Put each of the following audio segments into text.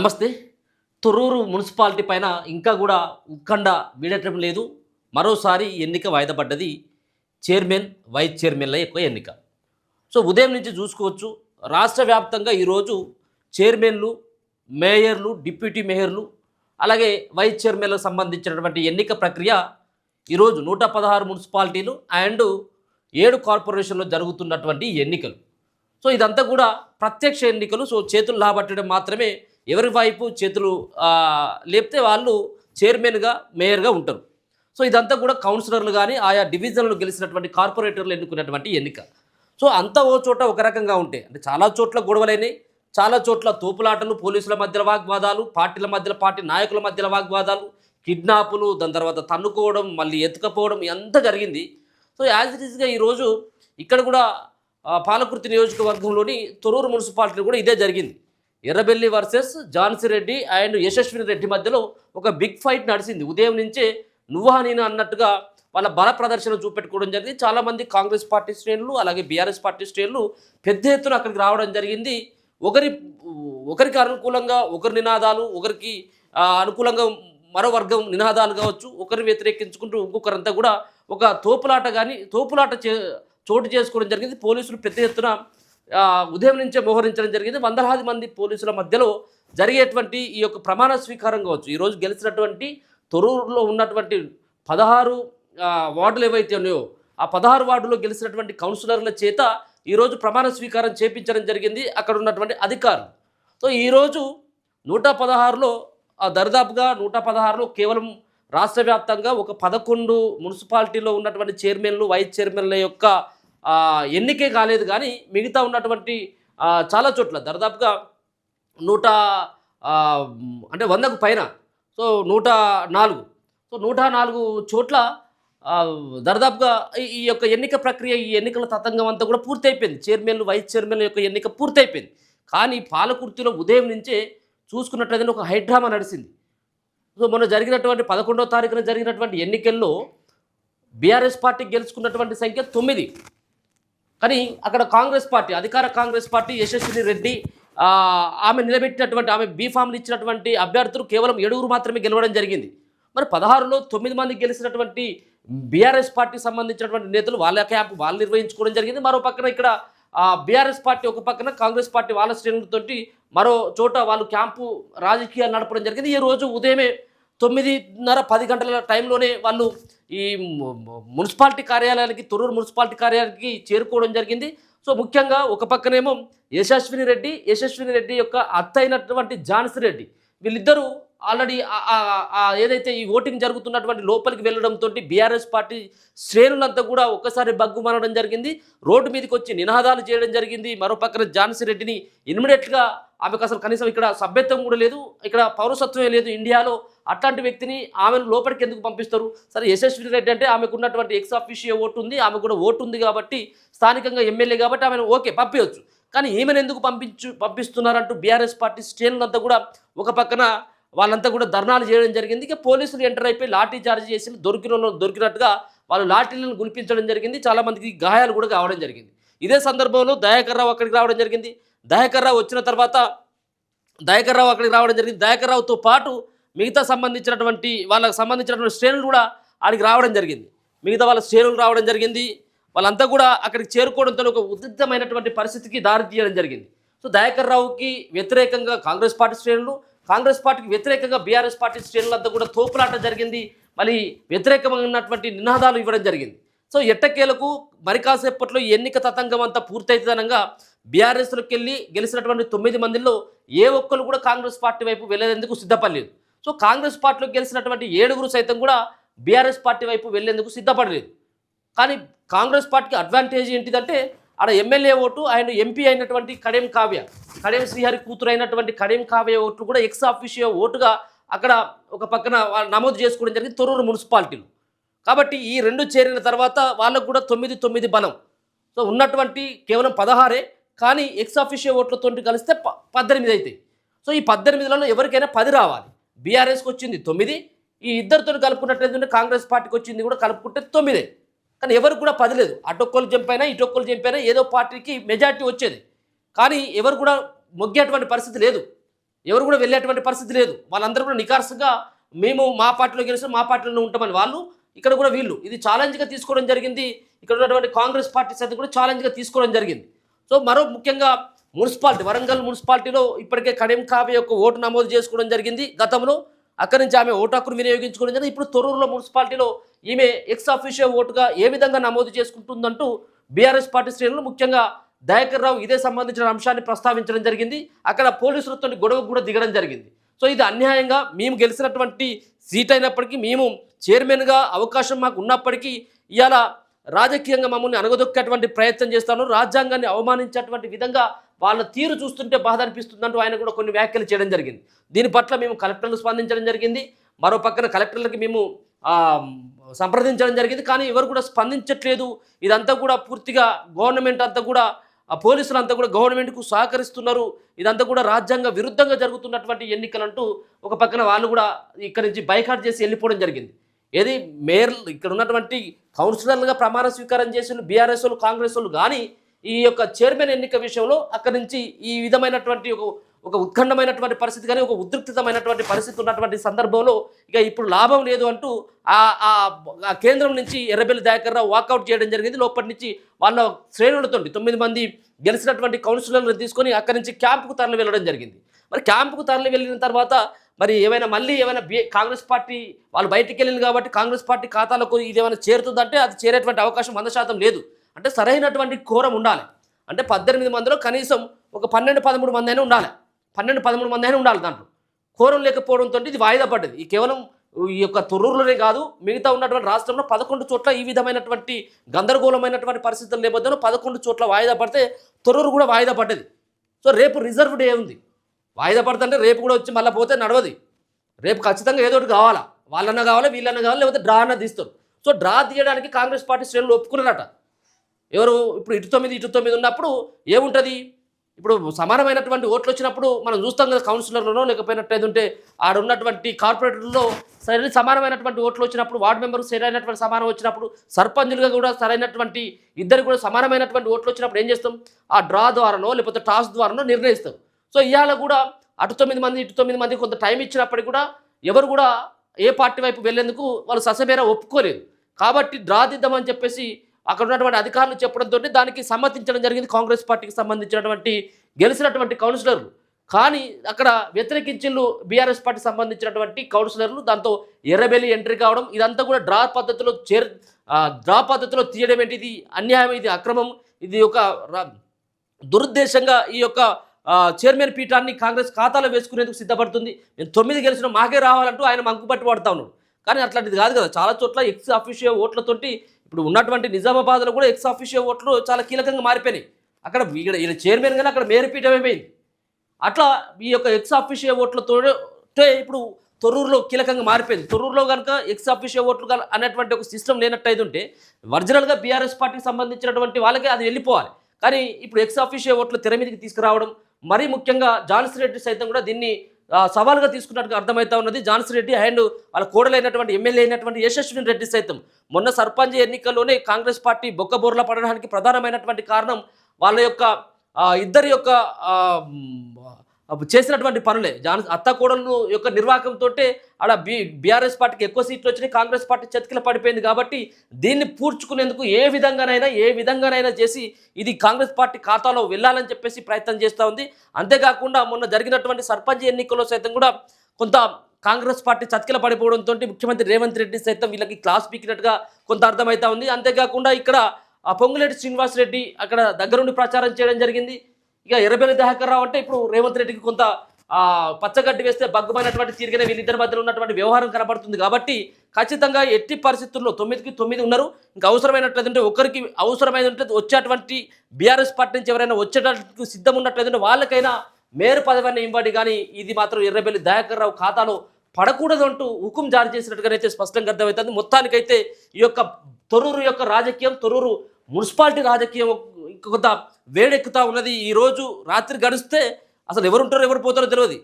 నమస్తే. తొర్రూరు మున్సిపాలిటీ పైన ఇంకా కూడా ఉత్కంఠ వీడటం లేదు. మరోసారి ఎన్నిక వాయిదా పడ్డది. చైర్మన్, వైస్ చైర్మన్ల యొక్క ఎన్నిక. సో ఉదయం నుంచి చూసుకోవచ్చు, రాష్ట్ర వ్యాప్తంగా ఈరోజు చైర్మన్లు, మేయర్లు, డిప్యూటీ మేయర్లు, అలాగే వైస్ చైర్మన్లకు సంబంధించినటువంటి ఎన్నిక ప్రక్రియ ఈరోజు 116 మున్సిపాలిటీలు అండ్ 7 కార్పొరేషన్లో జరుగుతున్నటువంటి ఎన్నికలు. సో ఇదంతా కూడా ప్రత్యక్ష ఎన్నికలు. సో చేతులు లాబట్టడం మాత్రమే, ఎవరి వైపు చేతులు లేపితే వాళ్ళు చైర్మన్గా, మేయర్గా ఉంటారు. సో ఇదంతా కూడా కౌన్సిలర్లు కానీ ఆయా డివిజన్లు గెలిచినటువంటి కార్పొరేటర్లు ఎన్నుకున్నటువంటి ఎన్నిక. సో అంతా ఓ చోట ఒక రకంగా ఉంటాయి. అంటే చాలా చోట్ల గొడవలైనాయి, చాలా చోట్ల తోపులాటలు, పోలీసుల మధ్యలో వాగ్వాదాలు, పార్టీల మధ్యలో, పార్టీ నాయకుల మధ్యలో వాగ్వాదాలు, కిడ్నాపులు, దాని తర్వాత తన్నుకోవడం, మళ్ళీ ఎత్తుకపోవడం అంతా జరిగింది. సో యాజ్ ఇట్ ఈస్గా ఈరోజు ఇక్కడ కూడా పాలకుర్తి నియోజకవర్గంలోని తొర్రూరు మున్సిపాలిటీ కూడా ఇదే జరిగింది. ఎర్రబెల్లి వర్సెస్ ఝాన్సీ రెడ్డి అండ్ యశస్విని రెడ్డి మధ్యలో ఒక బిగ్ ఫైట్ నడిచింది. ఉదయం నుంచే నువ్వా నేను అన్నట్టుగా వాళ్ళ బల ప్రదర్శన చూపెట్టుకోవడం జరిగింది. చాలామంది కాంగ్రెస్ పార్టీ శ్రేణులు, అలాగే బీఆర్ఎస్ పార్టీ శ్రేణులు పెద్ద ఎత్తున అక్కడికి రావడం జరిగింది. ఒకరికి అనుకూలంగా ఒకరి నినాదాలు, ఒకరికి అనుకూలంగా మరో వర్గం నినాదాలు కావచ్చు, ఒకరిని వ్యతిరేకించుకుంటూ ఇంకొకరంతా కూడా ఒక తోపులాట చోటు చేసుకోవడం జరిగింది. పోలీసులు పెద్ద ఎత్తున ఉదయం నుంచే మోహరించడం జరిగింది. వందలాది మంది పోలీసుల మధ్యలో జరిగేటువంటి ఈ యొక్క ప్రమాణ స్వీకారం కావచ్చు, ఈరోజు గెలిచినటువంటి తొర్రూరులో ఉన్నటువంటి 16 వార్డులు ఏవైతే ఉన్నాయో ఆ 16 వార్డులో గెలిచినటువంటి కౌన్సిలర్ల చేత ఈరోజు ప్రమాణ స్వీకారం చేపించడం జరిగింది అక్కడ ఉన్నటువంటి అధికారులు. సో ఈరోజు 116లో దరిదాపుగా 116లో కేవలం రాష్ట్ర వ్యాప్తంగా ఒక 11 మున్సిపాలిటీలో ఉన్నటువంటి చైర్మన్లు, వైస్ చైర్మన్ల యొక్క ఎన్నికే కాలేదు. కానీ మిగతా ఉన్నటువంటి చాలా చోట్ల దరిదాపుగా 100కు పైన, సో 104, సో 104 చోట్ల దరిదాపుగా ఈ యొక్క ఎన్నిక ప్రక్రియ, ఈ ఎన్నికల తతంగం అంతా కూడా పూర్తయిపోయింది. చైర్మన్లు, వైస్ చైర్మన్ల యొక్క ఎన్నిక పూర్తయిపోయింది. కానీ పాలకుర్తిలో ఉదయం నుంచే చూసుకున్నట్లయితే ఒక హైడ్రామా నడిచింది. సో మొన్న జరిగినటువంటి 11వ తారీఖున జరిగినటువంటి ఎన్నికల్లో బీఆర్ఎస్ పార్టీ గెలుచుకున్నటువంటి సంఖ్య 9. కానీ అక్కడ కాంగ్రెస్ పార్టీ, అధికార కాంగ్రెస్ పార్టీ యశస్విని రెడ్డి ఆమె నిలబెట్టినటువంటి, ఆమె బీఫామ్లు ఇచ్చినటువంటి అభ్యర్థులు కేవలం 7 మాత్రమే గెలవడం జరిగింది. మరి 16లో 9 మంది గెలిచినటువంటి బీఆర్ఎస్ పార్టీకి సంబంధించినటువంటి నేతలు వాళ్ళ క్యాంపు వాళ్ళు నిర్వహించుకోవడం జరిగింది. మరో పక్కన ఇక్కడ బీఆర్ఎస్ పార్టీ ఒక పక్కన, కాంగ్రెస్ పార్టీ వాళ్ళ శ్రేణులతోటి మరో చోట వాళ్ళు క్యాంపు రాజకీయాలు నడపడం జరిగింది. ఈ రోజు ఉదయమే 9:30-10 గంటల టైంలోనే వాళ్ళు ఈ మున్సిపాలిటీ కార్యాలయానికి, తొర్రూరు మున్సిపాలిటీ కార్యాలయానికి చేరుకోవడం జరిగింది. సో ముఖ్యంగా ఒక పక్కనేమో యశస్విని రెడ్డి యొక్క అత్త అయినటువంటి ఝాన్సీ రెడ్డి, వీళ్ళిద్దరూ ఆల్రెడీ ఏదైతే ఈ ఓటింగ్ జరుగుతున్నటువంటి లోపలికి వెళ్ళడంతో బీఆర్ఎస్ పార్టీ శ్రేణులంతా కూడా ఒక్కసారి బగ్గుమనడం జరిగింది. రోడ్డు మీదకి వచ్చి నినాదాలు చేయడం జరిగింది. మరో పక్కన ఝాన్సీ రెడ్డిని ఇమ్మీడియట్గా, ఆమెకు అసలు కనీసం ఇక్కడ సభ్యత్వం కూడా లేదు, ఇక్కడ పౌరసత్వమే లేదు ఇండియాలో, అట్లాంటి వ్యక్తిని ఆమెను లోపలికి ఎందుకు పంపిస్తారు? సరే, యశస్విని రెడ్డి అంటే ఆమెకు ఉన్నటువంటి ఎక్స్ ఆఫీషియో ఓటు ఉంది, ఆమె కూడా ఓటు ఉంది కాబట్టి, స్థానికంగా ఎమ్మెల్యే కాబట్టి ఆమెను ఓకే పంపించవచ్చు. కానీ ఈమెను ఎందుకు పంపిస్తున్నారంటూ బీఆర్ఎస్ పార్టీ శ్రేణులంతా కూడా ఒక పక్కన వాళ్ళంతా కూడా ధర్నాలు చేయడం జరిగింది. ఇక పోలీసులు ఎంటర్ అయిపోయి లాఠీ చార్జ్ చేసి దొరికినట్టుగా వాళ్ళు లాఠీలను గుల్పించడం జరిగింది. చాలామందికి గాయాలు కూడా కావడం జరిగింది. ఇదే సందర్భంలో దయాకర్ రావు అక్కడికి రావడం జరిగింది. దయాకర్ రావు అక్కడికి రావడం జరిగింది. దయాకర్ రావుతో పాటు మిగతా వాళ్ళకి సంబంధించినటువంటి శ్రేణులు కూడా ఆడికి రావడం జరిగింది. మిగతా వాళ్ళ శ్రేణులు రావడం జరిగింది. వాళ్ళంతా కూడా అక్కడికి చేరుకోవడంతో ఒక ఉద్రిక్తమైనటువంటి పరిస్థితికి దారి తీయడం జరిగింది. సో దయాకర్ రావుకి వ్యతిరేకంగా కాంగ్రెస్ పార్టీ శ్రేణులు, కాంగ్రెస్ పార్టీకి వ్యతిరేకంగా బీఆర్ఎస్ పార్టీ శ్రేణులంతా కూడా తోపులాట జరిగింది. మళ్ళీ వ్యతిరేకమైనటువంటి నినాదాలు ఇవ్వడం జరిగింది. సో ఎట్టకేలకు మరి కాసేపట్లో ఈ ఎన్నిక తతంగం అంతా పూర్తయితేనంగా బీఆర్ఎస్లోకి వెళ్ళి గెలిచినటువంటి 9 మందిలో ఏ ఒక్కరు కూడా కాంగ్రెస్ పార్టీ వైపు వెళ్ళేందుకు సిద్ధపడలేదు. సో కాంగ్రెస్ పార్టీలోకి గెలిచినటువంటి 7 సైతం కూడా బీఆర్ఎస్ పార్టీ వైపు వెళ్ళేందుకు సిద్ధపడలేదు. కానీ కాంగ్రెస్ పార్టీకి అడ్వాంటేజ్ ఏంటిదంటే, ఆడ ఎమ్మెల్యే ఓటు అండ్ ఎంపీ అయినటువంటి కడెం శ్రీహరి కూతురు అయినటువంటి కడెం కావ్య ఓట్లు కూడా ఎక్స్ ఆఫీషియో ఓటుగా అక్కడ ఒక పక్కన నమోదు చేసుకోవడం జరిగింది తొర్రూరు మున్సిపాలిటీలో. కాబట్టి ఈ 2 చేరిన తర్వాత వాళ్ళకు కూడా 9 బలం. సో ఉన్నటువంటి కేవలం 16, కానీ ఎక్స్ ఆఫీషియో ఓట్లతో కలిస్తే 18 అవుతాయి. సో ఈ 18లలో ఎవరికైనా 10 రావాలి. బీఆర్ఎస్కి వచ్చింది 9, ఈ ఇద్దరితో కలుపుకున్నట్లయితే కాంగ్రెస్ పార్టీకి వచ్చింది కూడా కలుపుకుంటే 9. కానీ ఎవరికి కూడా 10 లేదు. అటొక్కలు జంపైనా ఇటొక్కలు జంపైనా ఏదో పార్టీకి మెజార్టీ వచ్చేది. కానీ ఎవరు కూడా మొగ్గేటువంటి పరిస్థితి లేదు. ఎవరు కూడా వెళ్ళేటువంటి పరిస్థితి లేదు. వాళ్ళందరూ కూడా నికార్సుగా మేము మా పార్టీలో గెలిస్తే మా పార్టీలోనే ఉంటామని వాళ్ళు, ఇక్కడ కూడా వీళ్ళు ఇది ఛాలెంజ్గా తీసుకోవడం జరిగింది. ఇక్కడ ఉన్నటువంటి కాంగ్రెస్ పార్టీ సైతం కూడా ఛాలెంజ్గా తీసుకోవడం జరిగింది. సో మరో ముఖ్యంగా మున్సిపాలిటీ, వరంగల్ మున్సిపాలిటీలో ఇప్పటికే కడెం కావ్య యొక్క ఓటు నమోదు చేసుకోవడం జరిగింది గతంలో. అక్కడి నుంచి ఆమె ఓటు హక్కును వినియోగించుకోవడం జరిగింది. ఇప్పుడు తొర్రూరులో మున్సిపాలిటీలో ఈమె ఎక్స్ అఫీషియో ఓటుగా ఏ విధంగా నమోదు చేసుకుంటుందంటూ బీఆర్ఎస్ పార్టీ శ్రేణులు ముఖ్యంగా దయాకర్ రావు ఇదే సంబంధించిన అంశాన్ని ప్రస్తావించడం జరిగింది. అక్కడ పోలీసులతో గొడవకు కూడా దిగడం జరిగింది. సో ఇది అన్యాయంగా మేము గెలిచినటువంటి సీట్ అయినప్పటికీ, మేము చైర్మన్గా అవకాశం మాకు ఉన్నప్పటికీ ఇవాళ రాజకీయంగా మమ్మల్ని అనగదొక్కేటువంటి ప్రయత్నం చేస్తాను, రాజ్యాంగాన్ని అవమానించేటువంటి విధంగా వాళ్ళ తీరు చూస్తుంటే బాధ అనిపిస్తుందంటూ ఆయన కూడా కొన్ని వ్యాఖ్యలు చేయడం జరిగింది. దీని పట్ల మేము కలెక్టర్లు స్పందించడం జరిగింది. మరో పక్కన కలెక్టర్లకి మేము సంప్రదించడం జరిగింది. కానీ ఎవరు కూడా స్పందించట్లేదు. ఇదంతా కూడా పూర్తిగా గవర్నమెంట్ అంతా కూడా, పోలీసులు అంతా కూడా గవర్నమెంట్కు సహకరిస్తున్నారు, ఇదంతా కూడా రాజ్యాంగ విరుద్ధంగా జరుగుతున్నటువంటి ఎన్నికలంటూ ఒక పక్కన వాళ్ళు కూడా ఇక్కడి నుంచి బైకాట్ చేసి వెళ్ళిపోవడం జరిగింది. ఏది మేయర్ ఇక్కడ ఉన్నటువంటి కౌన్సిలర్లుగా ప్రమాణ స్వీకారం చేసిన బీఆర్ఎస్ వాళ్ళు, కాంగ్రెస్ వాళ్ళు కానీ ఈ యొక్క చైర్మన్ ఎన్నిక విషయంలో అక్కడి నుంచి ఈ విధమైనటువంటి ఒక ఉత్కంఠమైనటువంటి పరిస్థితి కానీ, ఒక ఉద్రిక్తమైనటువంటి పరిస్థితి ఉన్నటువంటి సందర్భంలో ఇక ఇప్పుడు లాభం లేదు అంటూ ఆ కేంద్రం నుంచి ఎర్రబెల్లి దయాకర్ రావు వాకౌట్ చేయడం జరిగింది. లోపటి నుంచి వాళ్ళ శ్రేణులతో 9 మంది గెలిచినటువంటి కౌన్సిలర్లను తీసుకొని అక్కడి నుంచి క్యాంపుకు తరలి వెళ్ళడం జరిగింది. మరి క్యాంపుకు తరలి వెళ్ళిన తర్వాత మరి మళ్ళీ ఏమైనా కాంగ్రెస్ పార్టీ వాళ్ళు బయటికి వెళ్ళింది కాబట్టి కాంగ్రెస్ పార్టీ ఖాతాలకు ఇది ఏమైనా చేరుతుందంటే అది చేరేటువంటి అవకాశం 100% లేదు. అంటే సరైనటువంటి కోరం ఉండాలి. అంటే 18 మందిలో కనీసం ఒక 12-13 మంది అయినా ఉండాలి. 12-13 మంది అయినా ఉండాలి. దాంట్లో కోరం లేకపోవడంతో ఇది వాయిదా పడ్డది. ఈ కేవలం ఈ యొక్క తొర్రూరులోనే కాదు, మిగతా ఉన్నటువంటి రాష్ట్రంలో 11 చోట్ల ఈ విధమైనటువంటి గందరగోళమైనటువంటి పరిస్థితుల నేపథ్యంలో 11 చోట్ల వాయిదా పడితే తొర్రూరు కూడా వాయిదా పడ్డది. సో రేపు రిజర్వ్ డే ఉంది. వాయిదా పడుతుంటే రేపు కూడా వచ్చి మళ్ళీ పోతే నడవది. రేపు ఖచ్చితంగా ఏదో ఒకటి కావాలా, వాళ్ళన్నా కావాలి, వీళ్ళన్నా కావాలి, లేకపోతే డ్రా అన్న తీస్తారు. సో డ్రా తీయడానికి కాంగ్రెస్ పార్టీ శ్రేణులు ఒప్పుకున్నారట. ఎవరు ఇప్పుడు ఇటు 9 ఉన్నప్పుడు ఏముంటుంది, ఇప్పుడు సమానమైనటువంటి ఓట్లు వచ్చినప్పుడు మనం చూస్తాం కదా, కౌన్సిలర్లలో లేకపోయినట్టు ఏదంటే ఆడ ఉన్నటువంటి కార్పొరేటర్లో సమానమైనటువంటి ఓట్లు వచ్చినప్పుడు, వార్డు మెంబర్కి సరైనటువంటి సమానం వచ్చినప్పుడు, సర్పంచులుగా కూడా సరైనటువంటి ఇద్దరు కూడా సమానమైనటువంటి ఓట్లు వచ్చినప్పుడు ఏం చేస్తాం, ఆ డ్రా ద్వారానో లేకపోతే టాస్ ద్వారానో నిర్ణయిస్తాం. సో ఇవాళ కూడా అటు 9 మంది ఇటు 9 మంది కొంత టైం ఇచ్చినప్పటికీ కూడా ఎవరు కూడా ఏ పార్టీ వైపు వెళ్లేందుకు వాళ్ళు ససమేరా ఒప్పుకోలేదు. కాబట్టి డ్రా దిద్దామని చెప్పేసి అక్కడ ఉన్నటువంటి అధికారులు చెప్పడంతో దానికి సమ్మతించడం జరిగింది కాంగ్రెస్ పార్టీకి సంబంధించినటువంటి గెలిచినటువంటి కౌన్సిలర్లు. కానీ అక్కడ వ్యతిరేకించిళ్ళు బీఆర్ఎస్ పార్టీకి సంబంధించినటువంటి కౌన్సిలర్లు. దాంతో ఎర్రబెల్లి ఎంట్రీ కావడం, ఇదంతా కూడా డ్రా పద్ధతిలో తీయడం ఏంటి, ఇది అన్యాయం, ఇది అక్రమం, ఇది ఒక దురుద్దేశంగా ఈ యొక్క చైర్మన్ పీఠాన్ని కాంగ్రెస్ ఖాతాలో వేసుకునేందుకు సిద్ధపడుతుంది. మేము 9 గెలిచిన మాకే రావాలంటూ ఆయన మంకుపట్టి పడుతూ ఉన్నాడు. కానీ అట్లాంటిది కాదు కదా. చాలా చోట్ల ఎక్స్ అఫీషియో ఓట్లతోటి ఇప్పుడు ఉన్నటువంటి నిజామాబాద్లో కూడా ఎక్స్ అఫీషియో ఓట్లు చాలా కీలకంగా మారిపోయినాయి. అక్కడ ఈయన చైర్మన్ కానీ అక్కడ మేయర్ పీఠం అయిపోయింది. అట్లా ఈ యొక్క ఎక్స్ అఫీషియో ఓట్లతో ఇప్పుడు తొర్రూరులో కీలకంగా మారిపోయింది. తొర్రూరులో కనుక ఎక్స్ అఫీషియో ఓట్లు అనేటువంటి ఒక సిస్టమ్ లేనట్టయితే ఉంటే ఒరిజినల్గా బీఆర్ఎస్ పార్టీకి సంబంధించినటువంటి వాళ్ళకే అది వెళ్ళిపోవాలి. కానీ ఇప్పుడు ఎక్స్ అఫీషియో ఓట్లు తెర మీదకి తీసుకురావడం, మరీ ముఖ్యంగా ఝాన్సీ రెడ్డి సైతం కూడా దీన్ని సవాలుగా తీసుకున్నట్టుగా అర్థమవుతా ఉన్నది. ఝాన్సీ రెడ్డి అండ్ వాళ్ళ కోడలైనటువంటి ఎమ్మెల్యే అయినటువంటి యశస్విని రెడ్డి సైతం మొన్న సర్పంచ్ ఎన్నికల్లోనే కాంగ్రెస్ పార్టీ బొక్కబోర్లా పడడానికి ప్రధానమైనటువంటి కారణం వాళ్ళ యొక్క ఇద్దరి యొక్క చేసినటువంటి పనులే. అత్త కోడలు యొక్క నిర్వాహకంతో అలా బీఆర్ఎస్ పార్టీకి ఎక్కువ సీట్లు వచ్చినాయి, కాంగ్రెస్ పార్టీ చతికిల పడిపోయింది. కాబట్టి దీన్ని పూడ్చుకునేందుకు ఏ విధంగానైనా చేసి ఇది కాంగ్రెస్ పార్టీ ఖాతాలో వెళ్ళాలని చెప్పేసి ప్రయత్నం చేస్తూ ఉంది. అంతేకాకుండా మొన్న జరిగినటువంటి సర్పంచ్ ఎన్నికల్లో సైతం కూడా కొంత కాంగ్రెస్ పార్టీ చతికిల పడిపోవడంతో ముఖ్యమంత్రి రేవంత్ రెడ్డి సైతం వీళ్ళకి క్లాస్ పీకినట్టుగా కొంత అర్థమవుతా ఉంది. అంతేకాకుండా ఇక్కడ పొంగులేటి శ్రీనివాస్ రెడ్డి అక్కడ దగ్గరుండి ప్రచారం చేయడం జరిగింది. ఇక ఎర్రబెల్లి దయాకర్ రావు అంటే ఇప్పుడు రేవంత్ రెడ్డికి కొంత పచ్చగడ్డి వేస్తే బగ్గుమైనటువంటి తీరుగానే వీళ్ళిద్దరి మధ్యలో ఉన్నటువంటి వ్యవహారం కనబడుతుంది. కాబట్టి ఖచ్చితంగా ఎట్టి పరిస్థితుల్లో 9కి 9 ఉన్నారు. ఇంకా అవసరమైనట్లయితే ఒకరికి అవసరమైనట్టు వచ్చేటువంటి బీఆర్ఎస్ పార్టీ నుంచి ఎవరైనా వచ్చేటట్టు సిద్ధం ఉన్నట్లయితే వాళ్ళకైనా మేయర్ పదవిని ఇవ్వండి. కానీ ఇది మాత్రం ఎర్రబెల్లి దయాకర్ రావు ఖాతాలో పడకూడదు అంటూ హుకుం జారీ చేసినట్టుగానైతే స్పష్టంగా అర్థమవుతుంది. మొత్తానికైతే ఈ యొక్క తొర్రూరు యొక్క రాజకీయం, తొర్రూరు మున్సిపాలిటీ రాజకీయం కొంత వేడెక్కుతా ఉన్నది. ఈరోజు రాత్రి గడిస్తే అసలు ఎవరుంటారో ఎవరు పోతారో తెలియదు.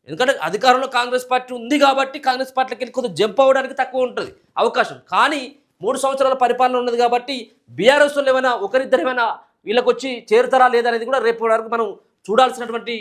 ఎందుకంటే అధికారంలో కాంగ్రెస్ పార్టీ ఉంది కాబట్టి కాంగ్రెస్ పార్టీకి వెళ్ళి కొంత జంప్ అవ్వడానికి తక్కువ ఉంటుంది అవకాశం. కానీ 3 సంవత్సరాల పరిపాలన ఉన్నది కాబట్టి బీఆర్ఎస్ వాళ్ళు ఏమైనా ఒకరిద్దరు ఏమైనా వీళ్ళకి వచ్చి చేరుతారా లేదనేది కూడా రేపు వరకు మనం చూడాల్సినటువంటి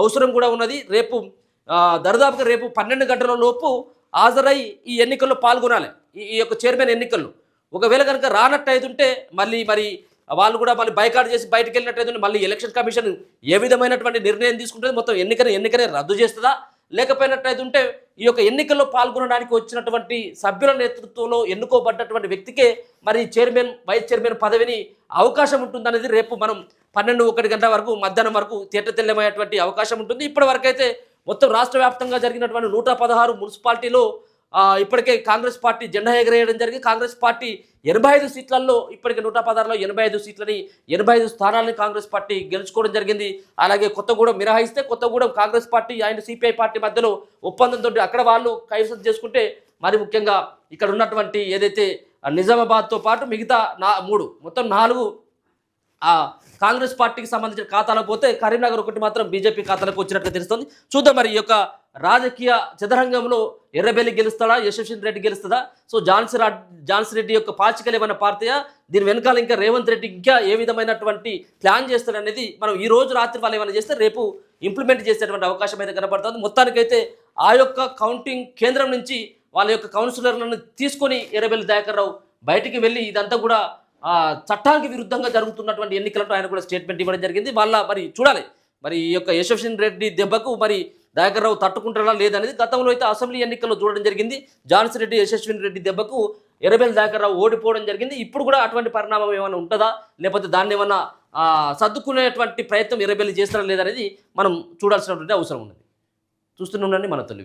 అవసరం కూడా ఉన్నది. రేపు దరిదాపుగా రేపు 12 గంటల లోపు హాజరై ఈ ఎన్నికల్లో పాల్గొనాలి. ఈ యొక్క చైర్మన్ ఎన్నికల్లో. ఒకవేళ కనుక రానట్టయితుంటే మళ్ళీ మరి వాళ్ళు కూడా మళ్ళీ బైకాట్ చేసి బయటకు వెళ్ళినట్టయితే మళ్ళీ ఎలక్షన్ కమిషన్ ఏ విధమైనటువంటి నిర్ణయం తీసుకుంటుంది, మొత్తం ఎన్నికనే రద్దు చేస్తుందా, లేకపోయినట్టయితుంటే ఈ యొక్క ఎన్నికల్లో పాల్గొనడానికి వచ్చినటువంటి సభ్యుల నేతృత్వంలో ఎన్నుకోబడ్డటువంటి వ్యక్తికే మరి చైర్మన్ వైస్ చైర్మన్ పదవిని అవకాశం ఉంటుందనేది రేపు మనం 12-1 గంటల వరకు మధ్యాహ్నం వరకు తేటతెల్లమయ్యేటువంటి అవకాశం ఉంటుంది. ఇప్పటి వరకైతే మొత్తం రాష్ట్ర వ్యాప్తంగా జరిగినటువంటి 116 మున్సిపాలిటీలో ఇప్పటికే కాంగ్రెస్ పార్టీ జెండా ఎగరేయడం జరిగింది. కాంగ్రెస్ పార్టీ 85 సీట్లలో ఇప్పటికే 116లో 85 సీట్లని 85 స్థానాలని కాంగ్రెస్ పార్టీ గెలుచుకోవడం జరిగింది. అలాగే కొత్తగూడెం మినహాయిస్తే Kothagudem Congress party and CPI party మధ్యలో ఒప్పందంతో అక్కడ వాళ్ళు కైవసం చేసుకుంటే మరి ముఖ్యంగా ఇక్కడ ఉన్నటువంటి ఏదైతే నిజామాబాద్తో పాటు మిగతా 3 మొత్తం 4 కాంగ్రెస్ పార్టీకి సంబంధించిన ఖాతాలో పోతే కరీంనగర్ ఒకటి మాత్రం బీజేపీ ఖాతాలకు వచ్చినట్టుగా తెలుస్తుంది. చూద్దాం మరి ఈ యొక్క రాజకీయ చదరంగంలో ఎర్రబెల్లి గెలుస్తాడా, యశస్విని రెడ్డి గెలుస్తుందా? సో ఝాన్సీ రెడ్డి యొక్క పాచికలు ఏమైనా పార్టీయా, దీని వెనకాల ఇంకా రేవంత్ రెడ్డి ఇంకా ఏ విధమైనటువంటి ప్లాన్ చేస్తాడనేది మనం ఈ రోజు రాత్రి వాళ్ళు ఏమైనా చేస్తే రేపు ఇంప్లిమెంట్ చేసేటువంటి అవకాశం అయితే కనబడుతుంది. మొత్తానికైతే ఆ యొక్క కౌంటింగ్ కేంద్రం నుంచి వాళ్ళ యొక్క కౌన్సిలర్లను తీసుకొని ఎర్రబెల్లి దయాకర్ రావు బయటికి వెళ్ళి ఇదంతా కూడా చట్టానికి విరుద్ధంగా జరుగుతున్నటువంటి ఎన్నికలతో ఆయన కూడా స్టేట్మెంట్ ఇవ్వడం జరిగింది. వాళ్ళ మరి చూడాలి మరి ఈ యొక్క యశస్విని రెడ్డి దెబ్బకు మరి దయాకర్ రావు తట్టుకుంటాడా లేదనేది. గతంలో అయితే అసెంబ్లీ ఎన్నికల్లో చూడడం జరిగింది. ఝాన్సీ రెడ్డి యశస్విని రెడ్డి దెబ్బకు ఎర్రబెల్లి దయాకర్ రావు ఓడిపోవడం జరిగింది. ఇప్పుడు కూడా అటువంటి పరిణామం ఏమైనా ఉంటుందా, లేకపోతే దాన్ని ఏమన్నా సర్దుకునేటువంటి ప్రయత్నం ఎర్రబెల్లి చేస్తారా లేదనేది మనం చూడాల్సినటువంటి అవసరం ఉన్నది. చూస్తూనే ఉండండి మన తొలి.